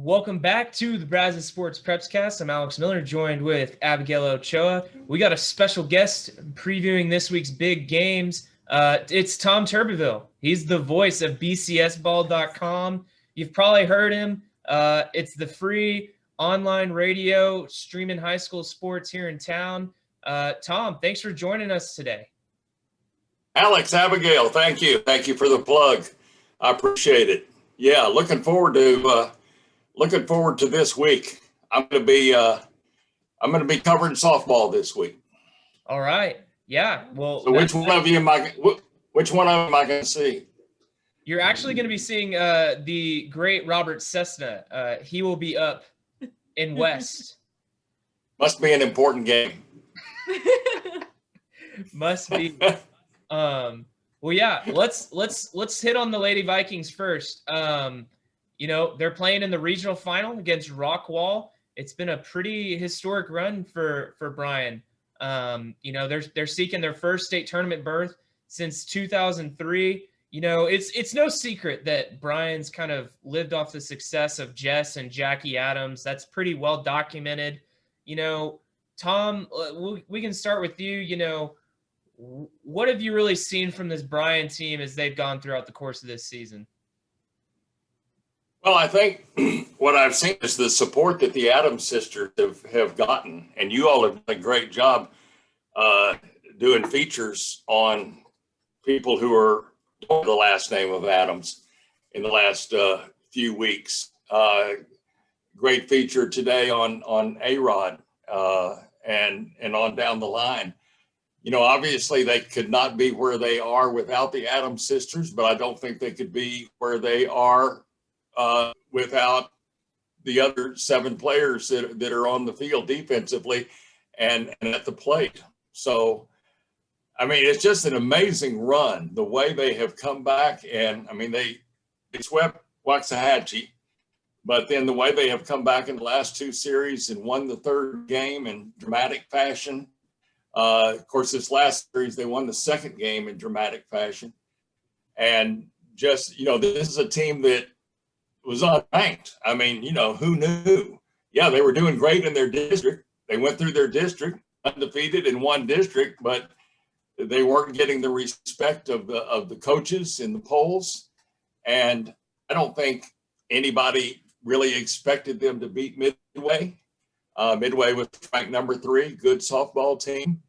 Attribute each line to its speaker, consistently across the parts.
Speaker 1: Welcome back to the Brazos Sports Prepscast. I'm Alex Miller, joined with Abigail Ochoa. We got a special guest previewing this week's big games. It's Tom Turbiville. He's the voice of BCSBall.com. You've probably heard him. It's the free online radio streaming high school sports here in town. Tom, thanks for joining us today.
Speaker 2: Alex, Abigail, thank you. Thank you for the plug. I appreciate it. Yeah, looking forward to this week. I'm going to be covering softball this week.
Speaker 1: All right. Yeah. Well,
Speaker 2: so which one of them am I going to see?
Speaker 1: You're actually going to be seeing the great Robert Cessna. He will be up in West.
Speaker 2: Must be an important game.
Speaker 1: Must be. Well, yeah. Let's hit on the Lady Vikings first. They're playing in the regional final against Rockwall. It's been a pretty historic run for Bryan. They're seeking their first state tournament berth since 2003. It's no secret that Bryan's kind of lived off the success of Jess and Jackie Adams. That's pretty well documented. Tom, we can start with you. What have you really seen from this Bryan team as they've gone throughout the course of this season?
Speaker 2: Well, I think what I've seen is the support that the Adams sisters have gotten, and you all have done a great job doing features on people who are the last name of Adams in the last few weeks. Great feature today on A-Rod and on down the line. Obviously they could not be where they are without the Adams sisters, but I don't think they could be where they are without the other 7 players that are on the field defensively and at the plate. So, it's just an amazing run, the way they have come back. And they swept Waxahachie, but then the way they have come back in the last 2 series and won the 3rd game in dramatic fashion. Of course, this last series, they won the 2nd game in dramatic fashion. And just, this is a team that was unranked. Who knew? Yeah, they were doing great in their district. They went through their district undefeated in one district, but they weren't getting the respect of the coaches in the polls. And I don't think anybody really expected them to beat Midway. Midway was ranked number 3, good softball team.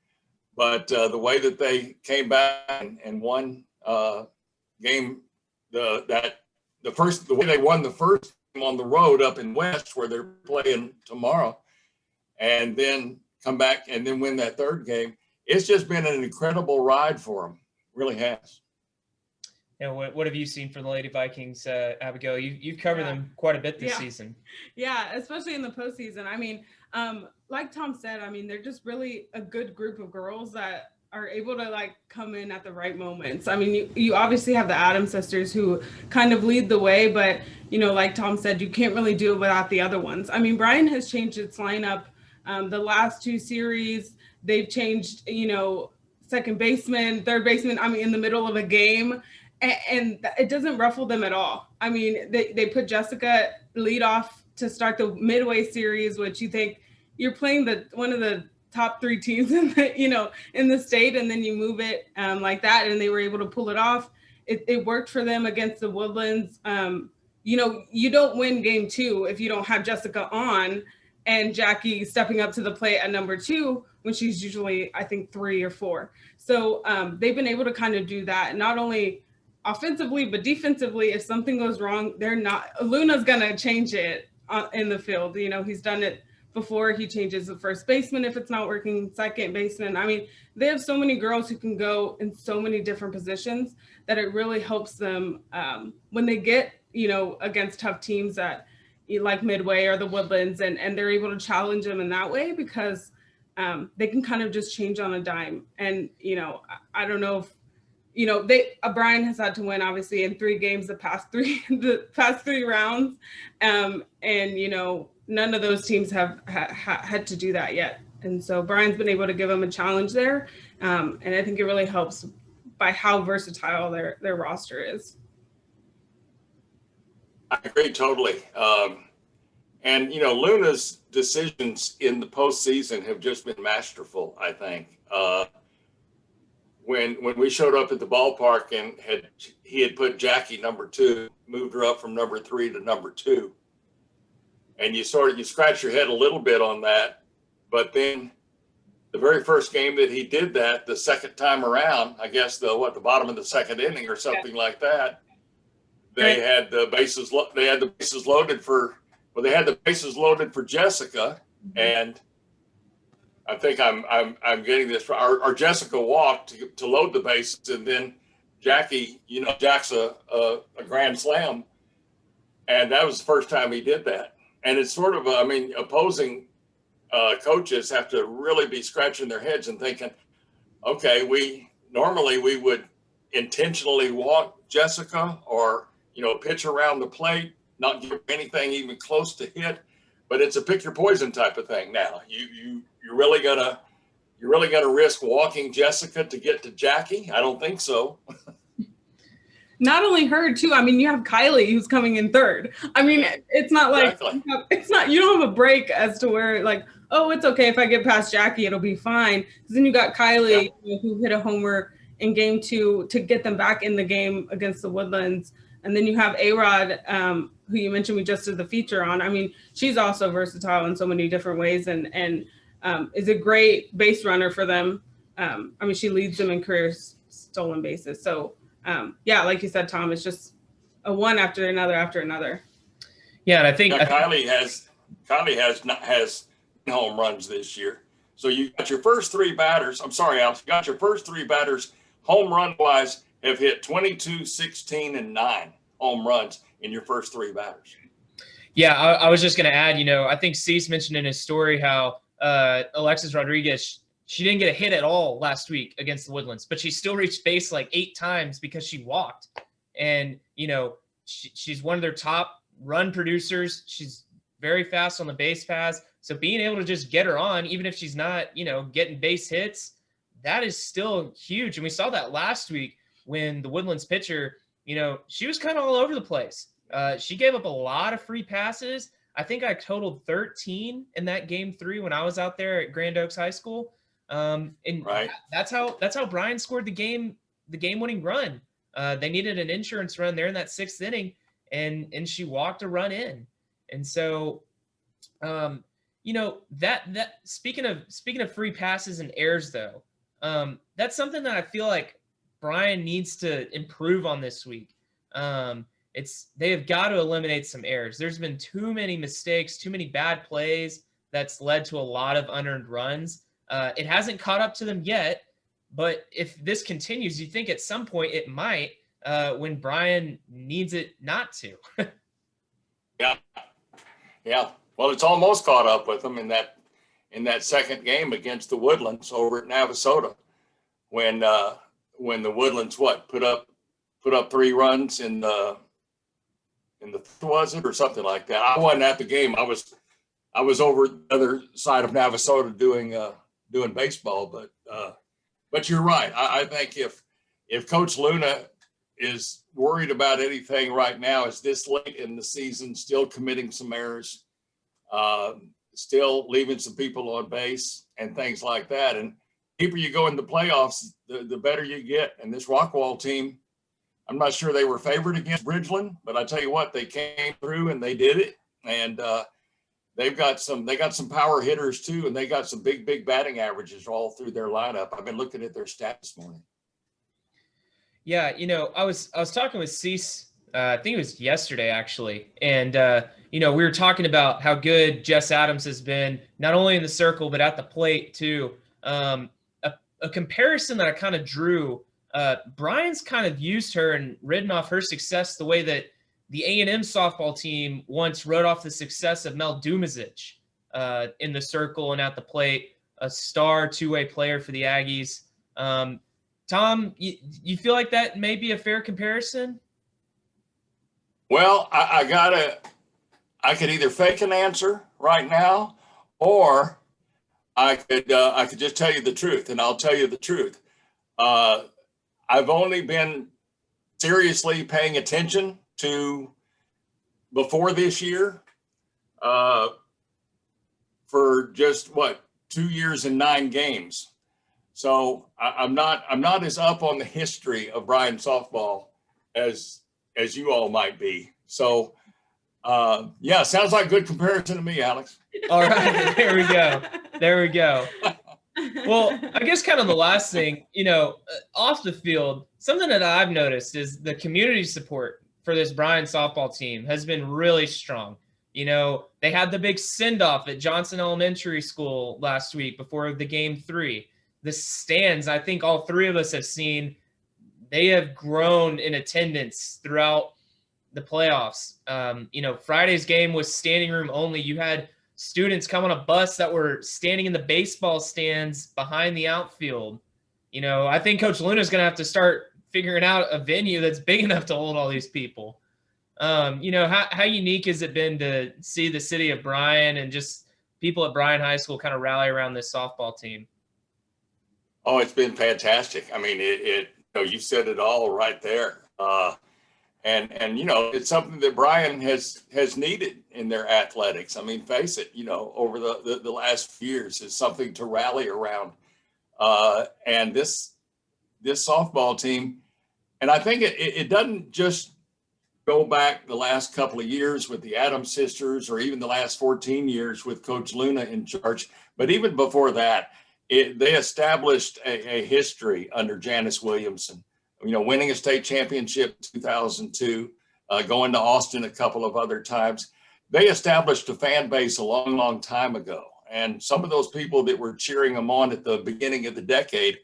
Speaker 2: But the way that they came back and won game, the way they won the first game on the road up in West, where they're playing tomorrow, and then come back and then win that 3rd game. It's just been an incredible ride for them. It really has.
Speaker 1: What have you seen from the Lady Vikings, Abigail? You've covered them quite a bit this season.
Speaker 3: Yeah, especially in the postseason. Like Tom said, they're just really a good group of girls that are able to come in at the right moments. You obviously have the Adams sisters who kind of lead the way, but like Tom said, you can't really do it without the other ones. Bryan has changed its lineup. The last 2 series, they've changed, second baseman, third baseman, in the middle of a game. And it doesn't ruffle them at all. They put Jessica lead off to start the Midway series, which you think you're playing one of the top 3 teams in the state, and then you move it like that, and they were able to pull it off. It worked for them against the Woodlands. You don't win game 2 if you don't have Jessica on and Jackie stepping up to the plate at number 2 when she's usually, I think, 3 or 4. So they've been able to kind of do that, not only offensively, but defensively. If something goes wrong, Luna's going to change it in the field. He's done it before. He changes the first baseman if it's not working, second baseman. They have so many girls who can go in so many different positions that it really helps them when they get, against tough teams that like Midway or the Woodlands, and they're able to challenge them in that way, because they can kind of just change on a dime. And, I don't know if, Bryan has had to win obviously in 3 games the past 3 rounds. And, none of those teams have had to do that yet. And so Bryan's been able to give them a challenge there. And I think it really helps by how versatile their roster is.
Speaker 2: I agree totally. And, Luna's decisions in the postseason have just been masterful, I think. When we showed up at the ballpark and he had put Jackie number 2, moved her up from number 3 to number 2. And you scratch your head a little bit on that. But then the very first game that he did that, the second time around, I guess the bottom of the second inning or something like that, they had the bases loaded for Jessica, and I think I'm getting this. Our Jessica walked to load the bases, and then Jackie, jacks a grand slam, and that was the first time he did that. And it's sort of, opposing coaches have to really be scratching their heads and thinking, okay, we would intentionally walk Jessica or, pitch around the plate, not give anything even close to hit, but it's a pick your poison type of thing now. You're really gonna risk walking Jessica to get to Jackie? I don't think so.
Speaker 3: Not only her too. You have Kylie who's coming in third. It's not like you don't have a break as to where like, oh, it's okay if I get past Jackie, it'll be fine. Because then you got Kylie who hit a homer in game 2 to get them back in the game against the Woodlands. And then you have A-Rod, who you mentioned we just did the feature on. She's also versatile in so many different ways and is a great base runner for them. She leads them in career stolen bases. So, like you said, Tom, it's just a one after another.
Speaker 1: Yeah, and I think
Speaker 2: Kylie has home runs this year. So you got your first 3 batters. I'm sorry, Alex. You got your first 3 batters home run wise have hit 22, 16, and 9 home runs in your first 3 batters.
Speaker 1: Yeah, I was just going to add, I think Cease mentioned in his story how Alexis Rodriguez, she didn't get a hit at all last week against the Woodlands, but she still reached base like 8 times because she walked. And, she's one of their top run producers. She's very fast on the base paths. So being able to just get her on, even if she's not, getting base hits, that is still huge. And we saw that last week when the Woodlands pitcher, she was kind of all over the place. She gave up a lot of free passes. I think I totaled 13 in that game 3 when I was out there at Grand Oaks High School. And
Speaker 2: right.
Speaker 1: That's how Bryan scored the game winning run. They needed an insurance run there in that 6th inning, and she walked a run in. And so, that speaking of free passes and errors though, that's something that I feel like Bryan needs to improve on this week. They have got to eliminate some errors. There's been too many mistakes, too many bad plays that's led to a lot of unearned runs. It hasn't caught up to them yet, but if this continues, you think at some point it might, when Bryan needs it not to.
Speaker 2: Yeah. Well, it's almost caught up with them in that second game against the Woodlands over at Navasota, when the Woodlands put up 3 runs in the was it or something like that. I wasn't at the game. I was over the other side of Navasota doing baseball, but you're right. I think if Coach Luna is worried about anything right now, is this late in the season, still committing some errors, still leaving some people on base and things like that. And the deeper you go in the playoffs, the better you get. And this Rockwall team, I'm not sure they were favored against Bridgeland, but I tell you what, they came through and they did it. And they got some power hitters too, and they got some big batting averages all through their lineup. I've been looking at their stats this morning.
Speaker 1: Yeah, I was talking with Cease, I think it was yesterday actually, and we were talking about how good Jess Adams has been, not only in the circle but at the plate too. A comparison that I kind of drew. Bryan's kind of used her and ridden off her success the way that the A&M softball team once rode off the success of Mel Dumazic in the circle and at the plate, a star 2-way player for the Aggies. Tom, you feel like that may be a fair comparison?
Speaker 2: Well, I could either fake an answer right now, or I could just tell you the truth, and I'll tell you the truth. I've only been seriously paying attention to before this year. for just 2 years and 9 games. So I'm not as up on the history of Bryan softball as you all might be. So yeah, sounds like a good comparison to me, Alex.
Speaker 1: All right, there we go. There we go. Well, I guess kind of the last thing, off the field, something that I've noticed is the community support for this Bryan softball team has been really strong. They had the big send-off at Johnson Elementary School last week before the game 3. The stands, I think all 3 of us have seen, they have grown in attendance throughout the playoffs. Friday's game was standing room only. You had students come on a bus that were standing in the baseball stands behind the outfield. I think Coach Luna's going to have to start figuring out a venue that's big enough to hold all these people. How unique has it been to see the city of Bryan and just people at Bryan High School kind of rally around this softball team?
Speaker 2: Oh, it's been fantastic. I mean, you said it all right there. And it's something that Bryan has needed in their athletics. I mean, face it, over the last few years is something to rally around. And this softball team, and I think it doesn't just go back the last couple of years with the Adams sisters or even the last 14 years with Coach Luna in charge, but even before that, they established a history under Janice Williamson. Winning a state championship in 2002, going to Austin a couple of other times. They established a fan base a long, long time ago. And some of those people that were cheering them on at the beginning of the decade,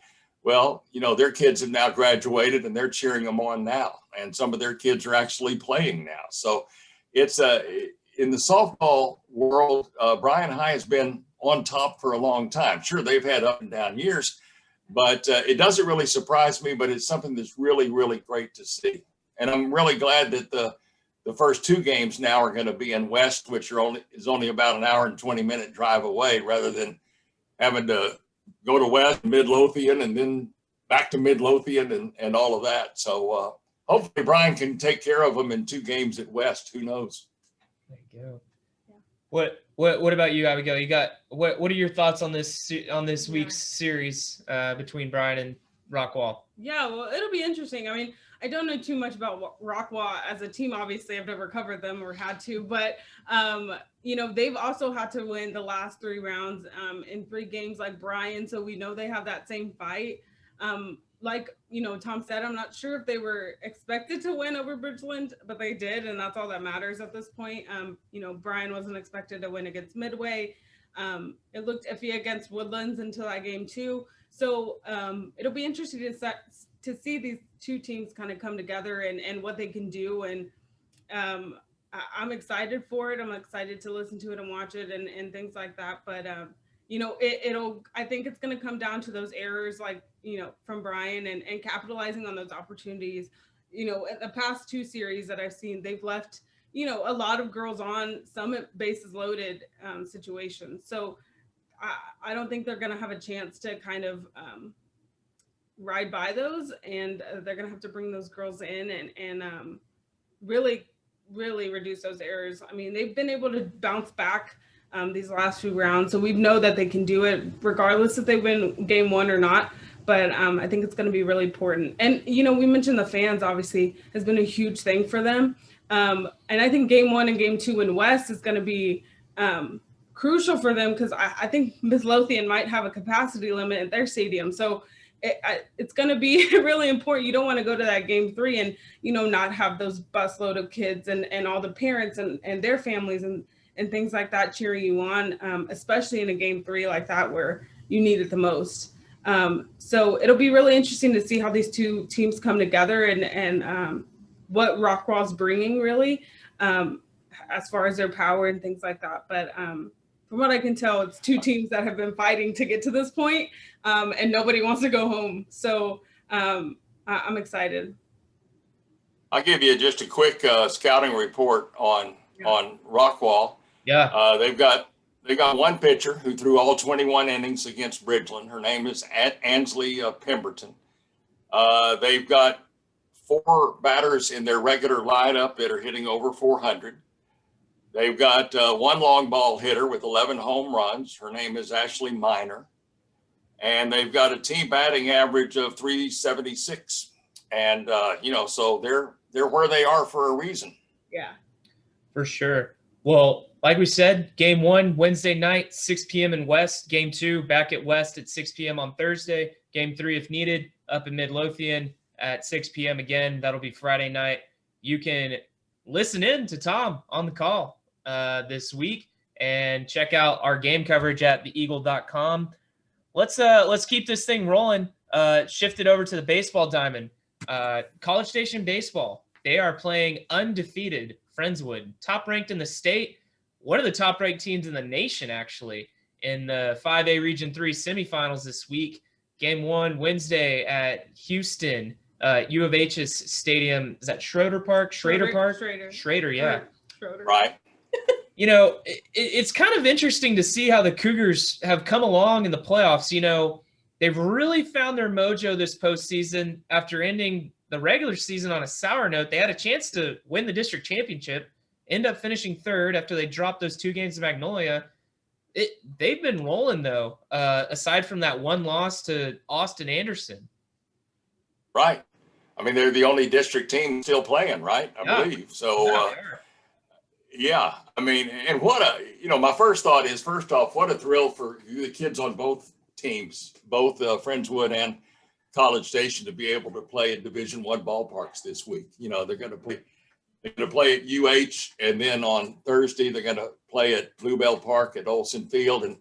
Speaker 2: well, their kids have now graduated and they're cheering them on now. And some of their kids are actually playing now. So it's in the softball world, Bryan High has been on top for a long time. Sure, they've had up and down years, but it doesn't really surprise me, but it's something that's really, really great to see. And I'm really glad that the first 2 games now are going to be in West, which is only about an hour and 20-minute drive away, rather than having to go to West, Midlothian, and then back to Midlothian and all of that. So hopefully Bryan can take care of them in 2 games at West. Who knows?
Speaker 1: There you go. What about you, Abigail? You got what are your thoughts on this week's series between Bryan and Rockwall?
Speaker 3: Yeah, well, it'll be interesting. I mean, I don't know too much about Rockwall as a team. Obviously, I've never covered them or had to, but they've also had to win the last 3 rounds in 3 games like Bryan, so we know they have that same fight. Like Tom said, I'm not sure if they were expected to win over Bridgeland, but they did, and that's all that matters at this point. Bryan wasn't expected to win against Midway. It looked iffy against Woodlands until that game 2. So it'll be interesting to see these 2 teams kind of come together and what they can do. And I'm excited for it. I'm excited to listen to it and watch it and things like that. But I think it's going to come down to those errors, like, from Bryan and capitalizing on those opportunities. In the past 2 series that I've seen, they've left, a lot of girls on some bases loaded situations. So I don't think they're going to have a chance to kind of ride by those, and they're going to have to bring those girls in and really, really reduce those errors. I mean, they've been able to bounce back these last few rounds, so we know that they can do it regardless if they win game 1 or not. But I think it's going to be really important. And we mentioned the fans obviously has been a huge thing for them, and I think game 1 and game 2 in West is going to be crucial for them, because I think Midlothian might have a capacity limit at their stadium. So it's going to be really important. You don't want to go to that game 3 and not have those busload of kids and all the parents and their families and things like that cheering you on, especially in a game 3 like that where you need it the most. So it'll be really interesting to see how these 2 teams come together and what Rockwall's bringing really, as far as their power and things like that. But from what I can tell, it's 2 teams that have been fighting to get to this point, and nobody wants to go home. So I'm excited.
Speaker 2: I'll give you just a quick scouting report on Rockwall.
Speaker 1: Yeah.
Speaker 2: They've got 1 pitcher who threw all 21 innings against Bridgeland. Her name is Ansley Pemberton. They've got 4 batters in their regular lineup that are hitting over 400. They've got one long ball hitter with 11 home runs. Her name is Ashley Miner. And they've got a team batting average of 376. And, so they're where they are for a reason.
Speaker 3: Yeah.
Speaker 1: For sure. Well, like we said, game 1, Wednesday night, 6 p.m. in West. Game 2, back at West at 6 p.m. on Thursday. Game 3, if needed, up in Midlothian at 6 p.m. again. That'll be Friday night. You can listen in to Tom on the call this week and check out our game coverage at theeagle.com. Let's keep this thing rolling. Shift it over to the baseball diamond. College Station Baseball. They are playing undefeated Friendswood, top ranked in the state. One of the top ranked teams in the nation, actually, in the 5A Region 3 semifinals this week. Game 1, Wednesday at Houston, U of H's stadium. Is that Schroeder Park? Schrader Park? Schrader, yeah.
Speaker 3: Schroeder.
Speaker 2: Right.
Speaker 1: It's kind of interesting to see how the Cougars have come along in the playoffs. They've really found their mojo this postseason after ending the regular season on a sour note. They had a chance to win the district championship, end up finishing third after they dropped those 2 games to Magnolia. They've been rolling, though, aside from that one loss to Austin Anderson.
Speaker 2: Right. I mean, they're the only district team still playing, right? I believe. So, yeah. I mean, and my first thought is, first off, what a thrill for the kids on both teams, both Friendswood and College Station, to be able to play in Division I ballparks this week. They're going to play at UH, and then on Thursday they're going to play at Bluebell Park at Olson Field, and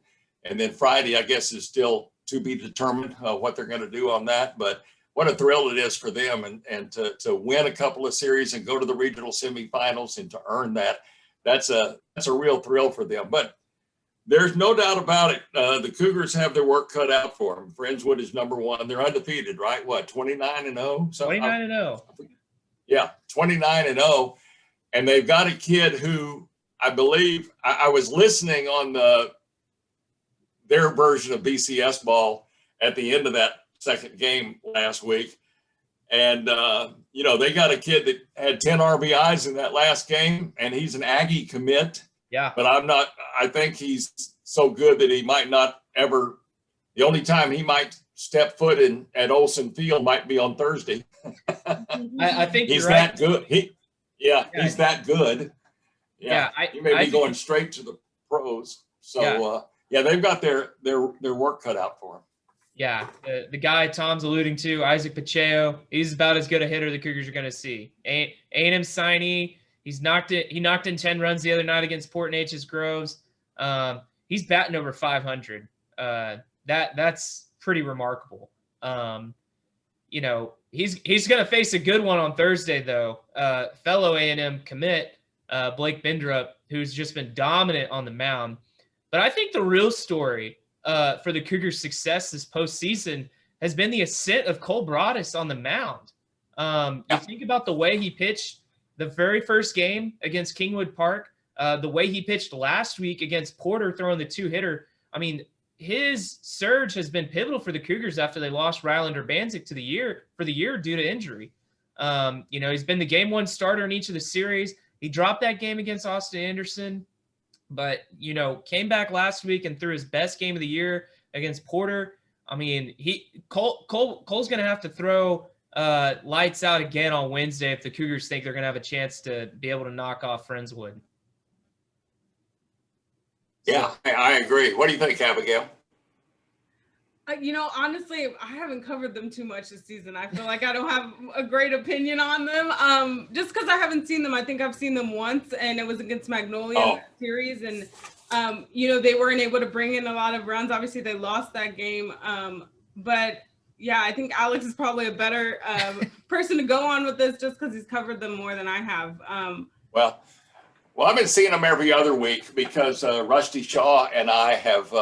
Speaker 2: then Friday, I guess, is still to be determined what they're going to do on that. But what a thrill it is for them, and to win a couple of series and go to the regional semifinals and to earn that. That's a real thrill for them. But there's no doubt about it. The Cougars have their work cut out for them. Friendswood is number 1. They're undefeated, right? What, 29-0?
Speaker 1: 29-0.
Speaker 2: Yeah, 29-0. And they've got a kid who I believe I was listening on their version of BCS ball at the end of that second game last week. And, they got a kid that had 10 RBIs in that last game, and he's an Aggie commit.
Speaker 1: Yeah.
Speaker 2: But I think he's so good that he might not ever, the only time he might step foot at Olson Field might be on Thursday.
Speaker 1: I think
Speaker 2: he's
Speaker 1: you're right.
Speaker 2: that good. He's that good. Yeah. He may be going straight to the pros. So, they've got their work cut out for him.
Speaker 1: Yeah, the guy Tom's alluding to, Isaac Pacheco, he's about as good a hitter the Cougars are going to see. A&M signee, he knocked in 10 runs the other night against Port Neches Groves. He's batting over 500. That's pretty remarkable. He's going to face a good one on Thursday, though. Fellow A&M commit, Blake Bindrup, who's just been dominant on the mound. But I think the real story for the Cougars' success this postseason has been the ascent of Cole Broadus on the mound. You think about the way he pitched the very first game against Kingwood Park, the way he pitched last week against Porter throwing the 2-hitter. I mean, his surge has been pivotal for the Cougars after they lost Rylander Banzik for the year due to injury. He's been the game 1 starter in each of the series. He dropped that game against Austin Anderson, but, came back last week and threw his best game of the year against Porter. I mean, Cole's going to have to throw lights out again on Wednesday if the Cougars think they're going to have a chance to be able to knock off Friendswood.
Speaker 2: Yeah, I agree. What do you think, Abigail?
Speaker 3: Honestly, I haven't covered them too much this season. I feel like I don't have a great opinion on them. Just because I haven't seen them. I think I've seen them once, and it was against Magnolia in that series. And, they weren't able to bring in a lot of runs. Obviously, they lost that game. But, yeah, I think Alex is probably a better person to go on with this just because he's covered them more than I have.
Speaker 2: Well, I've been seeing them every other week because Rusty Shaw and I have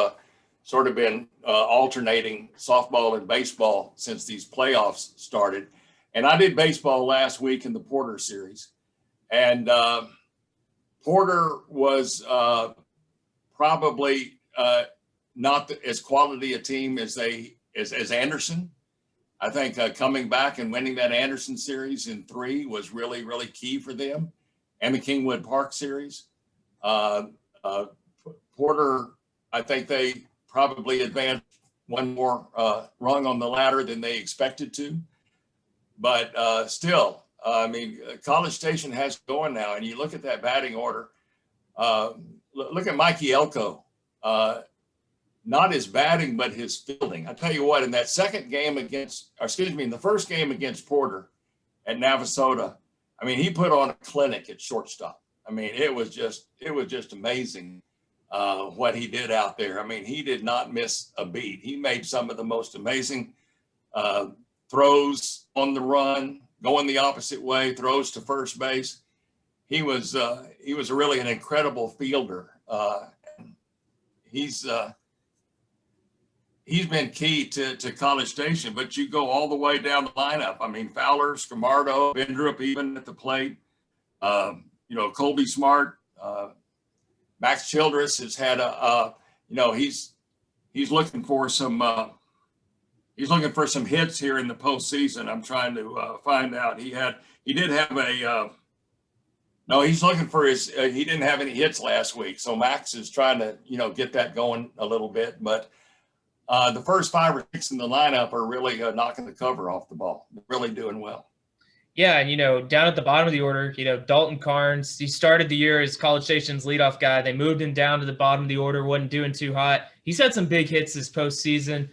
Speaker 2: sort of been alternating softball and baseball since these playoffs started. And I did baseball last week in the Porter series. And Porter was probably not as quality a team as Anderson. I think coming back and winning that Anderson series in 3 was really, really key for them, and the Kingwood Park series. Porter, I think they probably advanced one more rung on the ladder than they expected to. But still, I mean, College Station has going now, and you look at that batting order. Look at Mikey Elko. Not his batting, but his fielding. I tell you what, in that second game in the first game against Porter at Navasota, I mean, he put on a clinic at shortstop. I mean, it was just amazing what he did out there. I mean, he did not miss a beat. He made some of the most amazing throws on the run, going the opposite way, throws to first base. He was really an incredible fielder. He's been key to College Station, but you go all the way down the lineup. I mean, Fowler, Scamardo, Bendrup, even at the plate. Colby Smart, Max Childress has had he's looking for some hits here in the postseason. I'm trying to find out. He didn't have any hits last week. So Max is trying to, get that going a little bit, but the first 5 or 6 in the lineup are really knocking the cover off the ball. They're really doing well.
Speaker 1: Yeah, and down at the bottom of the order, Dalton Carnes, he started the year as College Station's leadoff guy. They moved him down to the bottom of the order, wasn't doing too hot. He's had some big hits this postseason.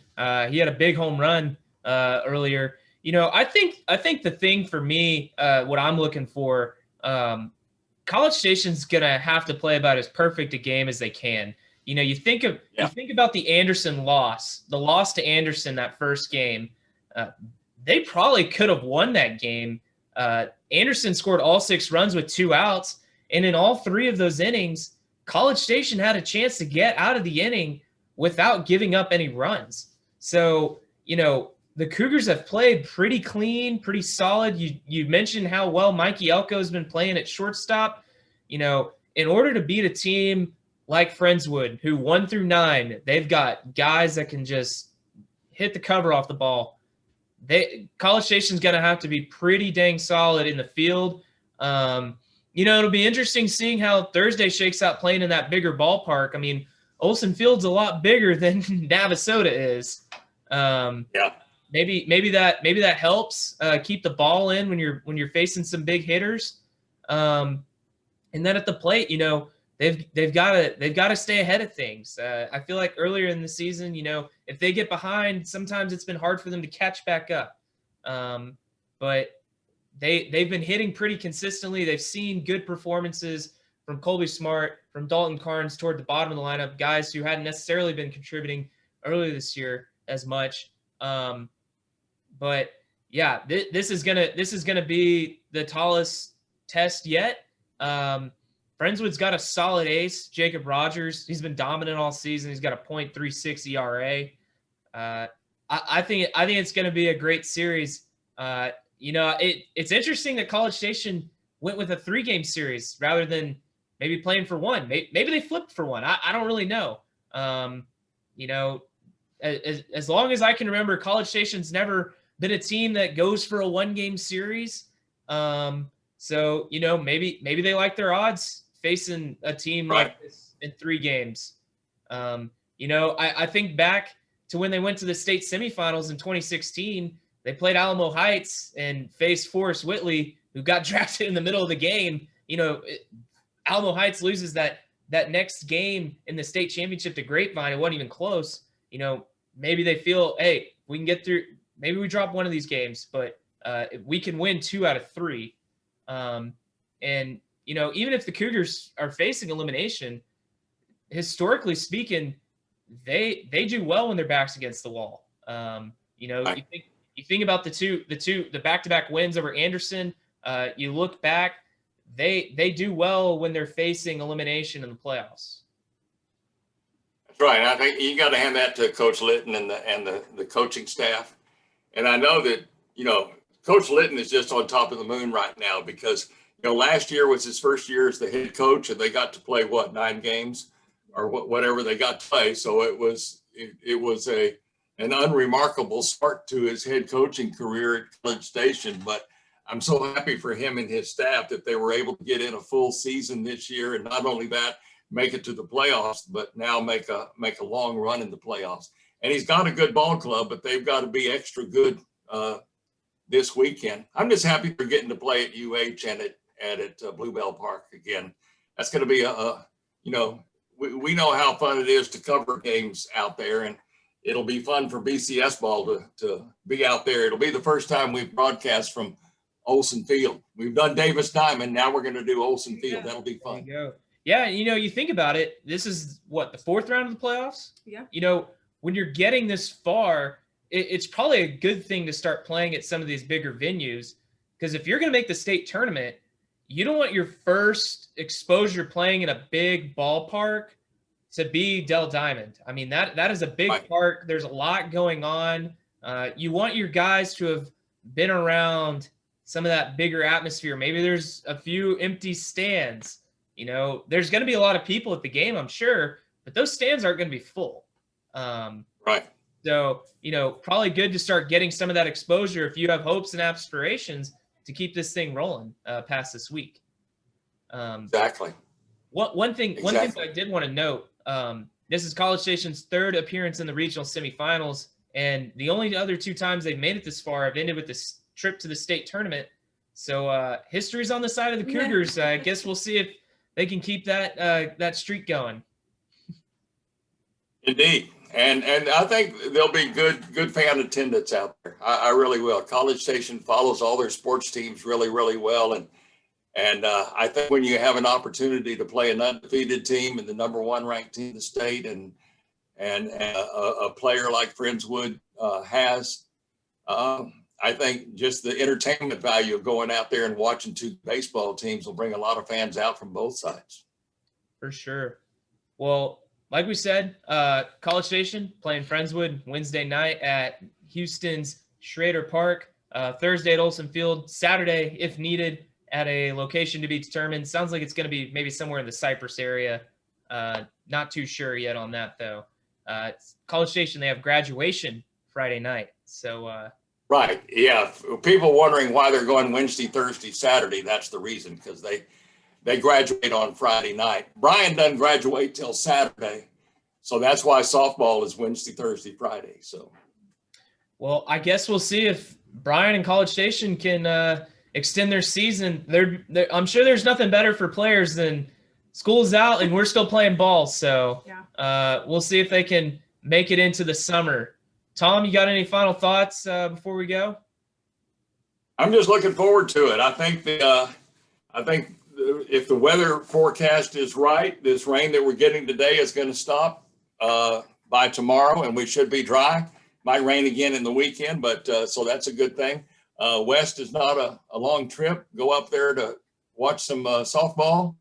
Speaker 1: He had a big home run earlier. I think the thing for me, what I'm looking for, College Station's gonna have to play about as perfect a game as they can. You think about the Anderson loss, the loss to Anderson that first game. They probably could have won that game. Anderson scored all 6 runs with 2 outs, and in all 3 of those innings, College Station had a chance to get out of the inning without giving up any runs. So, the Cougars have played pretty clean, pretty solid. You mentioned how well Mikey Elko has been playing at shortstop. In order to beat a team like Friendswood, who 1 through 9, they've got guys that can just hit the cover off the ball. College Station's going to have to be pretty dang solid in the field. It'll be interesting seeing how Thursday shakes out playing in that bigger ballpark. I mean, Olsen Field's a lot bigger than Navasota is. Maybe that helps keep the ball in when you're facing some big hitters. And then at the plate, they've got to stay ahead of things. I feel like earlier in the season, if they get behind, sometimes it's been hard for them to catch back up. But they've been hitting pretty consistently. They've seen good performances from Colby Smart, from Dalton Carnes toward the bottom of the lineup, guys who hadn't necessarily been contributing earlier this year as much. But yeah, this is gonna be the tallest test yet. Friendswood's got a solid ace, Jacob Rogers. He's been dominant all season. He's got a .36 ERA. I think it's going to be a great series. It's interesting that College Station went with a 3-game series rather than maybe playing for 1. Maybe they flipped for 1. I don't really know. As long as I can remember, College Station's never been a team that goes for a 1-game series. So, maybe they like their odds facing a team like this in 3 games. I think back to when they went to the state semifinals in 2016, they played Alamo Heights and faced Forrest Whitley, who got drafted in the middle of the game. Alamo Heights loses that next game in the state championship to Grapevine. It wasn't even close. Maybe they feel, hey, we can get through. Maybe we drop one of these games, but we can win 2 out of 3. Even if the Cougars are facing elimination, historically speaking, they do well when their back's against the wall. You think about the back-to-back wins over Anderson. You look back, they do well when they're facing elimination in the playoffs.
Speaker 2: That's right. I think you got to hand that to Coach Litton and the coaching staff. And I know that Coach Litton is just on top of the moon right now because last year was his first year as the head coach, and they got to play 9 games or whatever they got to play. So it was an unremarkable start to his head coaching career at College Station. But I'm so happy for him and his staff that they were able to get in a full season this year, and not only that, make it to the playoffs, but now make a long run in the playoffs. And he's got a good ball club, but they've got to be extra good this weekend. I'm just happy they're getting to play at UH and at Bluebell Park again. That's going to be we know how fun it is to cover games out there, and it'll be fun for BCS ball to be out there. It'll be the first time we've broadcast from Olsen Field. We've done Davis Diamond. Now we're going to do Olsen Field.
Speaker 3: Yeah.
Speaker 2: That'll be fun.
Speaker 1: There you go. Yeah, you think about it. This is the fourth round of the playoffs?
Speaker 3: Yeah.
Speaker 1: When you're getting this far, it's probably a good thing to start playing at some of these bigger venues, because if you're going to make the state tournament, you don't want your first exposure playing in a big ballpark to be Dell Diamond. I mean, that is a big park. There's a lot going on. You want your guys to have been around some of that bigger atmosphere. Maybe there's a few empty stands. There's going to be a lot of people at the game, I'm sure, but those stands aren't going to be full.
Speaker 2: Right.
Speaker 1: So, probably good to start getting some of that exposure if you have hopes and aspirations to keep this thing rolling past this week.
Speaker 2: Exactly.
Speaker 1: One thing that I did want to note, this is College Station's third appearance in the regional semifinals, and the only other two times they've made it this far have ended with this trip to the state tournament. So history's on the side of the Cougars. I guess we'll see if they can keep that streak going.
Speaker 2: Indeed. And I think there'll be good fan attendance out there. I really will. College Station follows all their sports teams really, really well. And I think when you have an opportunity to play an undefeated team and the number one ranked team in the state, and a player like Friendswood has, I think just the entertainment value of going out there and watching two baseball teams will bring a lot of fans out from both sides.
Speaker 1: For sure. Well, like we said, College Station playing Friendswood Wednesday night at Houston's Schrader Park, Thursday at Olsen Field, Saturday, if needed, at a location to be determined. Sounds like it's going to be maybe somewhere in the Cypress area. Not too sure yet on that, though. College Station, they have graduation Friday night. So,
Speaker 2: right. Yeah. People wondering why they're going Wednesday, Thursday, Saturday. That's the reason, because they graduate on Friday night. Bryan doesn't graduate till Saturday. So that's why softball is Wednesday, Thursday, Friday. So,
Speaker 1: well, I guess we'll see if Bryan and College Station can extend their season. I'm sure there's nothing better for players than school's out and we're still playing ball. So we'll see if they can make it into the summer. Tom, you got any final thoughts before we go?
Speaker 2: I'm just looking forward to it. I think if the weather forecast is right, this rain that we're getting today is going to stop by tomorrow, and we should be dry. Might rain again in the weekend, but so that's a good thing. West is not a long trip. Go up there to watch some softball.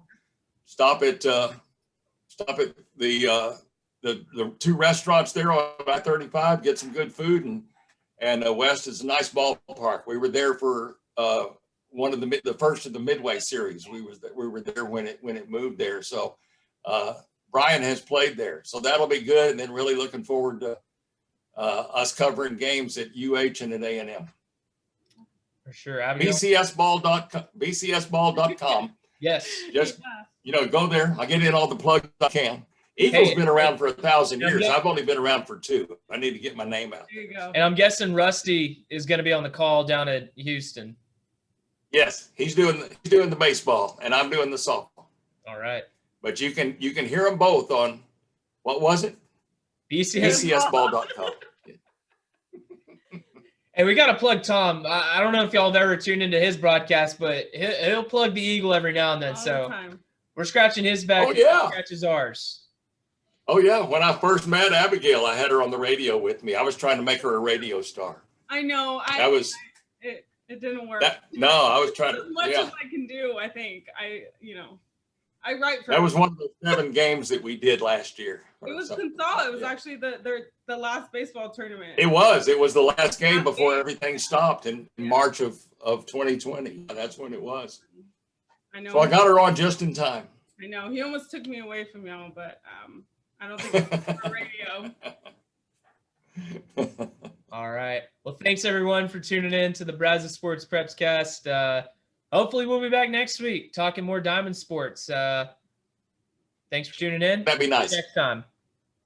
Speaker 2: Stop at the two restaurants there on I-35. Get some good food, and West is a nice ballpark. We were there for one of the first of the Midway series. We were there when it moved there. So Bryan has played there, so that'll be good. And then really looking forward to us covering games at UH and at A&M.
Speaker 1: For sure. Abigail?
Speaker 2: bcsball.com.
Speaker 1: Yes.
Speaker 2: Just go there. I'll get in all the plugs I can. Eagles been around for 1,000 years. I've only been around for 2. I need to get my name out.
Speaker 3: There you go.
Speaker 1: And I'm guessing Rusty is going to be on the call down at Houston.
Speaker 2: Yes, he's doing the baseball, and I'm doing the softball.
Speaker 1: All right.
Speaker 2: But you can hear them both on, what was it? bcsball.com.
Speaker 1: Hey, we got to plug Tom. I don't know if y'all have ever tuned into his broadcast, but he'll plug the Eagle every now and then. So we're scratching his back.
Speaker 2: Oh, yeah.
Speaker 1: He scratches ours.
Speaker 2: Oh, yeah. When I first met Abigail, I had her on the radio with me. I was trying to make her a radio star.
Speaker 3: I know. It didn't work.
Speaker 2: I was trying to.
Speaker 3: As much as I can do, I think. I write for.
Speaker 2: That was one of the 7 games that we did last year.
Speaker 3: It was Consol. It was actually the last baseball tournament.
Speaker 2: It was the last game before everything stopped in March of 2020. That's when it was.
Speaker 3: I know.
Speaker 2: So I got her on just in time.
Speaker 3: I know. He almost took me away from y'all, but I don't think it's for radio.
Speaker 1: All right. Well, thanks everyone for tuning in to the Brazos Sports Preps Cast. Hopefully we'll be back next week talking more diamond sports. Thanks for tuning in.
Speaker 2: That'd be nice.
Speaker 1: See you next time.